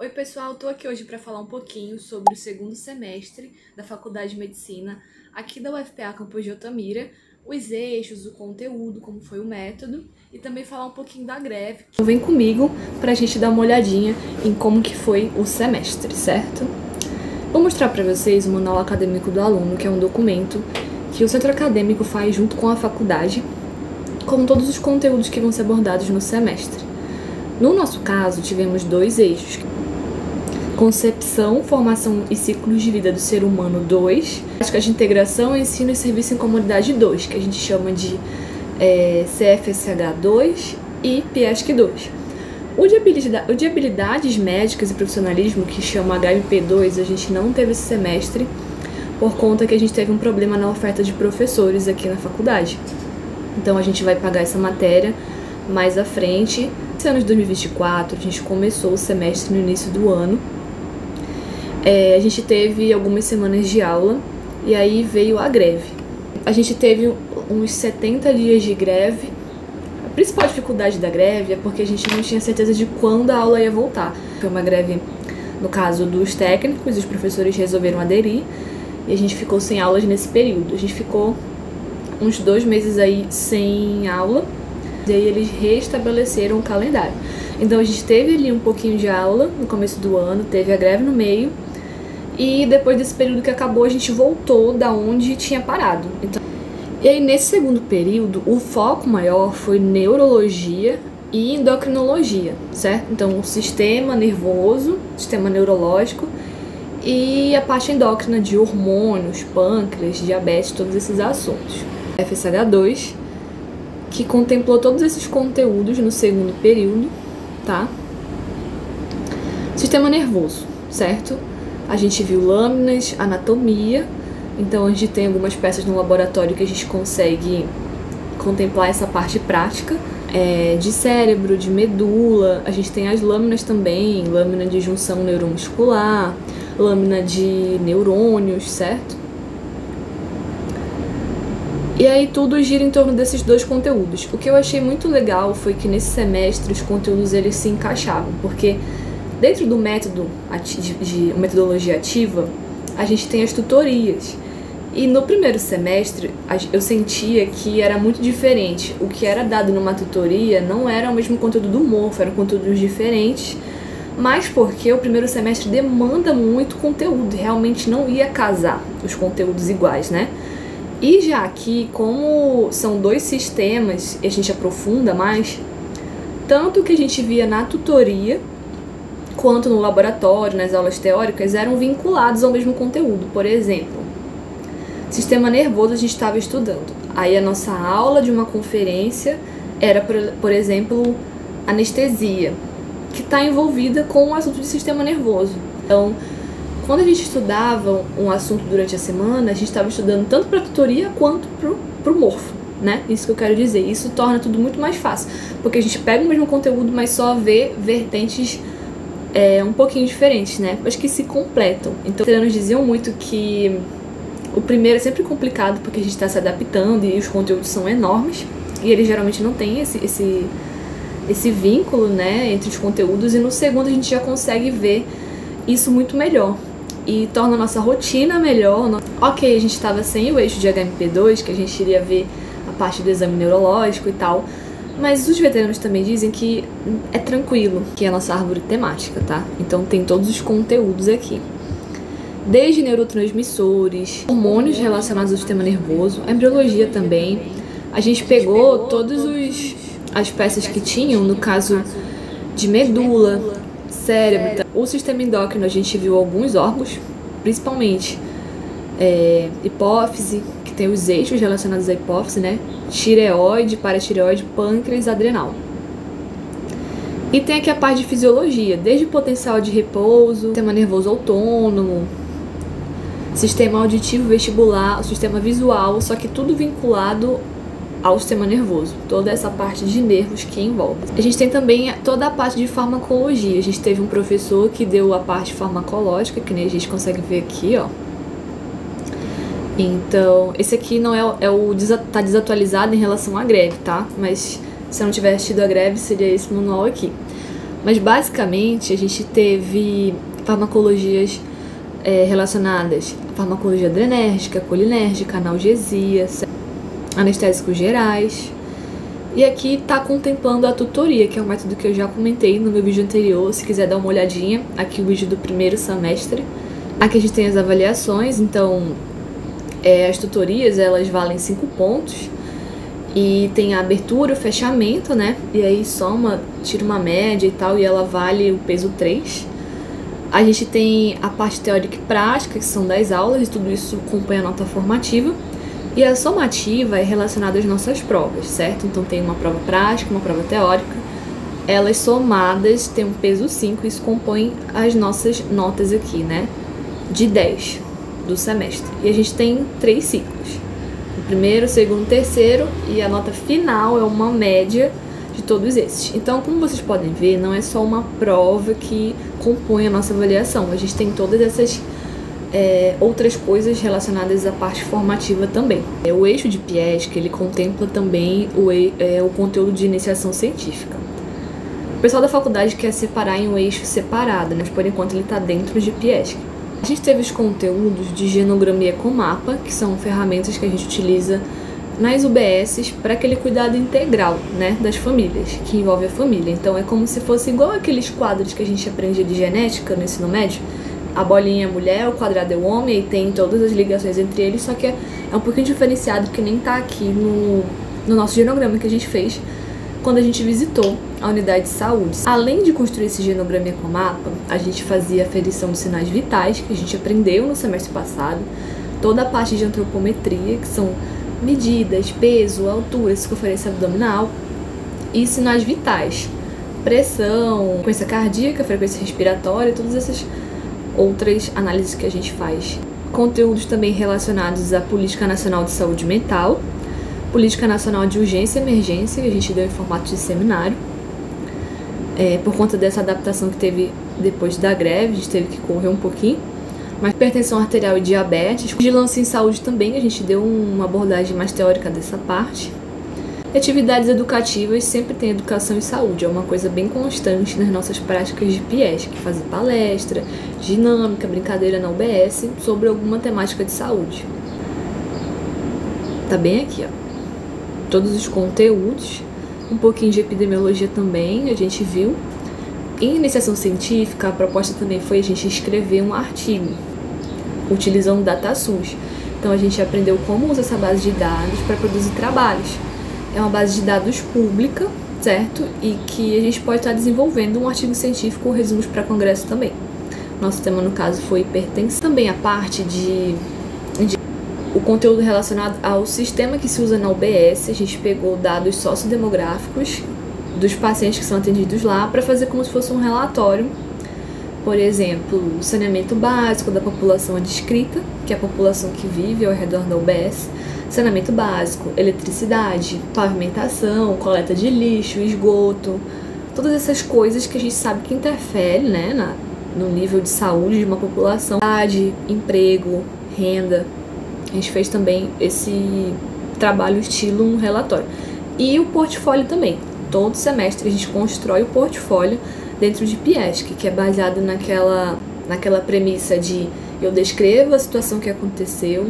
Oi pessoal, estou aqui hoje para falar um pouquinho sobre o segundo semestre da Faculdade de Medicina aqui da UFPA Campus de Altamira, os eixos, o conteúdo, como foi o método e também falar um pouquinho da greve. Então vem comigo para a gente dar uma olhadinha em como que foi o semestre, certo? Vou mostrar para vocês o Manual Acadêmico do Aluno, que é um documento que o centro acadêmico faz junto com a faculdade, com todos os conteúdos que vão ser abordados no semestre. No nosso caso, tivemos dois eixos: Concepção, Formação e Ciclos de Vida do Ser Humano 2, Práticas de Integração, Ensino e Serviço em Comunidade 2, que a gente chama de CFSH 2 e PIESC 2. O de Habilidades Médicas e Profissionalismo, que chama HMP 2, a gente não teve esse semestre, por conta que a gente teve um problema na oferta de professores aqui na faculdade. Então a gente vai pagar essa matéria mais à frente. Esse ano de 2024, a gente começou o semestre no início do ano. A gente teve algumas semanas de aula e aí veio a greve. A gente teve uns 70 dias de greve. A principal dificuldade da greve é porque a gente não tinha certeza de quando a aula ia voltar. Foi uma greve, no caso dos técnicos, os professores resolveram aderir e a gente ficou sem aulas nesse período. A gente ficou uns 2 meses aí sem aula e aí eles restabeleceram o calendário. Então a gente teve ali um pouquinho de aula no começo do ano, teve a greve no meio. E depois desse período que acabou, a gente voltou da onde tinha parado. E aí, nesse segundo período, o foco maior foi neurologia e endocrinologia, certo? Então, o sistema nervoso, sistema neurológico e a parte endócrina de hormônios, pâncreas, diabetes, todos esses assuntos. FSH2, que contemplou todos esses conteúdos no segundo período, tá? Sistema nervoso, certo? A gente viu lâminas, anatomia, então a gente tem algumas peças no laboratório que a gente consegue contemplar essa parte prática, de cérebro, de medula. A gente tem as lâminas também, lâmina de junção neuromuscular, lâmina de neurônios, certo? E aí tudo gira em torno desses dois conteúdos. O que eu achei muito legal foi que nesse semestre os conteúdos eles se encaixavam, porque dentro do método de metodologia ativa, a gente tem as tutorias. E no primeiro semestre, eu sentia que era muito diferente. O que era dado numa tutoria não era o mesmo conteúdo do MOF, eram conteúdos diferentes, mas porque o primeiro semestre demanda muito conteúdo, realmente não ia casar os conteúdos iguais, né? E já aqui, como são dois sistemas e a gente aprofunda mais, tanto que a gente via na tutoria quanto no laboratório, nas aulas teóricas, eram vinculados ao mesmo conteúdo. Por exemplo, sistema nervoso a gente estava estudando. Aí a nossa aula de uma conferência era, por exemplo, anestesia, que está envolvida com o assunto de sistema nervoso. Então, quando a gente estudava um assunto durante a semana, a gente estava estudando tanto para a tutoria quanto para o morfo, né? Isso que eu quero dizer. Isso torna tudo muito mais fácil, porque a gente pega o mesmo conteúdo, mas só vê vertentes um pouquinho diferentes, né? Mas que se completam. Então, os veteranos diziam muito que o primeiro é sempre complicado porque a gente está se adaptando e os conteúdos são enormes e eles geralmente não têm esse vínculo, né, entre os conteúdos, e no segundo a gente já consegue ver isso muito melhor e torna a nossa rotina melhor. Ok, a gente estava sem o eixo de HMP2, que a gente iria ver a parte do exame neurológico e tal, mas os veteranos também dizem que é tranquilo, que é a nossa árvore temática, tá? Então tem todos os conteúdos aqui. Desde neurotransmissores, hormônios relacionados ao sistema nervoso, a embriologia também. A gente pegou todas as peças que tinham, no caso de medula, cérebro. O sistema endócrino a gente viu alguns órgãos, principalmente hipófise, que tem os eixos relacionados à hipófise, né? Tireoide, paratireoide, pâncreas, adrenal. E tem aqui a parte de fisiologia, desde potencial de repouso, sistema nervoso autônomo, sistema auditivo vestibular, o sistema visual, só que tudo vinculado ao sistema nervoso, toda essa parte de nervos que envolve. A gente tem também toda a parte de farmacologia. A gente teve um professor que deu a parte farmacológica, que nem a gente consegue ver aqui, ó. Então, esse aqui não tá desatualizado em relação à greve, tá? Mas se eu não tivesse tido a greve, seria esse manual aqui. Mas basicamente a gente teve farmacologias relacionadas à farmacologia adrenérgica, colinérgica, analgesia, anestésicos gerais. E aqui está contemplando a tutoria, que é um método que eu já comentei no meu vídeo anterior. Se quiser dar uma olhadinha, aqui o vídeo do primeiro semestre. Aqui a gente tem as avaliações, então as tutorias elas valem 5 pontos. E tem a abertura, o fechamento, né? E aí soma, tira uma média e tal, e ela vale o peso 3. A gente tem a parte teórica e prática, que são 10 aulas, e tudo isso compõe a nota formativa. E a somativa é relacionada às nossas provas, certo? Então tem uma prova prática, uma prova teórica. Elas somadas têm um peso 5, isso compõe as nossas notas aqui, né? De 10 do semestre. E a gente tem 3 ciclos. O primeiro, o segundo, o terceiro, e a nota final é uma média de todos esses. Então, como vocês podem ver, não é só uma prova que compõe a nossa avaliação. A gente tem todas essas outras coisas relacionadas à parte formativa também. O eixo de PIESC, ele contempla também o conteúdo de iniciação científica. O pessoal da faculdade quer separar em um eixo separado, mas por enquanto ele está dentro de PIESC. A gente teve os conteúdos de genogramia com mapa, que são ferramentas que a gente utiliza nas UBSs para aquele cuidado integral, né, das famílias, que envolve a família. Então é como se fosse igual aqueles quadros que a gente aprende de genética no ensino médio. A bolinha é a mulher, o quadrado é o homem, e tem todas as ligações entre eles, só que é um pouquinho diferenciado, que nem tá aqui no nosso genograma que a gente fez quando a gente visitou a unidade de saúde. Além de construir esse genograma com mapa, a gente fazia aferição dos sinais vitais, que a gente aprendeu no semestre passado, toda a parte de antropometria, que são medidas, peso, altura, circunferência abdominal, e sinais vitais, pressão, frequência cardíaca, frequência respiratória, todas essas outras análises que a gente faz. Conteúdos também relacionados à Política Nacional de Saúde Mental, Política Nacional de Urgência e Emergência, que a gente deu em formato de seminário. Por conta dessa adaptação que teve depois da greve, a gente teve que correr um pouquinho. Mas hipertensão arterial e diabetes, vigilância em saúde também, a gente deu uma abordagem mais teórica dessa parte. Atividades educativas, sempre tem educação e saúde, é uma coisa bem constante nas nossas práticas de PIESC, fazer palestra, dinâmica, brincadeira na UBS sobre alguma temática de saúde. Tá bem aqui, ó. Todos os conteúdos, um pouquinho de epidemiologia também, a gente viu. Em iniciação científica, a proposta também foi a gente escrever um artigo, utilizando o DataSUS. Então a gente aprendeu como usar essa base de dados para produzir trabalhos. É uma base de dados pública, certo? E que a gente pode estar desenvolvendo um artigo científico ou resumos para congresso também. Nosso tema, no caso, foi hipertensão. Também a parte o conteúdo relacionado ao sistema que se usa na UBS, a gente pegou dados sociodemográficos dos pacientes que são atendidos lá para fazer como se fosse um relatório. Por exemplo, o saneamento básico da população adscrita, que é a população que vive ao redor da UBS, saneamento básico, eletricidade, pavimentação, coleta de lixo, esgoto, todas essas coisas que a gente sabe que interferem, né, no nível de saúde de uma população, emprego, renda. A gente fez também esse trabalho estilo um relatório. E o portfólio também. Todo semestre a gente constrói o portfólio dentro de PIESC, que é baseado naquela premissa de eu descrevo a situação que aconteceu,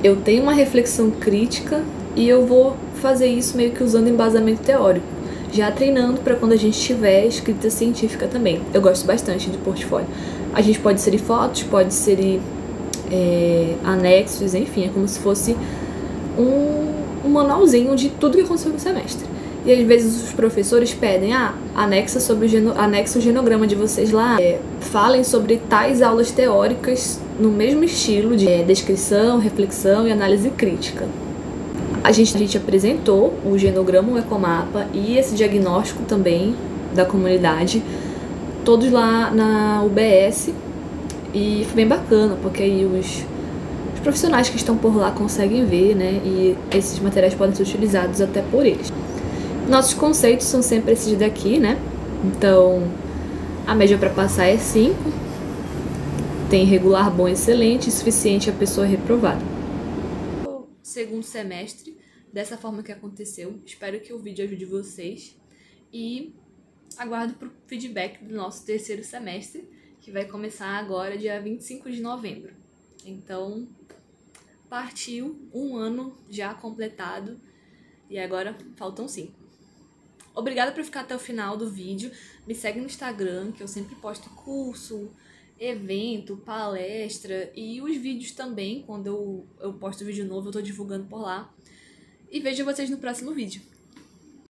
eu tenho uma reflexão crítica e eu vou fazer isso meio que usando embasamento teórico, já treinando para quando a gente tiver escrita científica também. Eu gosto bastante de portfólio. A gente pode inserir fotos, pode inserir anexos, enfim, é como se fosse um manualzinho de tudo que aconteceu no semestre. E às vezes os professores pedem, anexa o genograma de vocês lá, falem sobre tais aulas teóricas no mesmo estilo de descrição, reflexão e análise crítica. A gente apresentou o genograma, o ecomapa e esse diagnóstico também da comunidade, todos lá na UBS, e foi bem bacana, porque aí os profissionais que estão por lá conseguem ver, né, e esses materiais podem ser utilizados até por eles. Nossos conceitos são sempre esses daqui, né? Então, a média para passar é 5. Tem regular, bom, excelente, suficiente a pessoa reprovada. Segundo semestre, dessa forma que aconteceu. Espero que o vídeo ajude vocês. E aguardo pro feedback do nosso terceiro semestre, que vai começar agora dia 25 de novembro. Então, partiu um ano já completado e agora faltam 5. Obrigada por ficar até o final do vídeo. Me segue no Instagram, que eu sempre posto curso, evento, palestra e os vídeos também. Quando eu posto vídeo novo, eu tô divulgando por lá. E vejo vocês no próximo vídeo.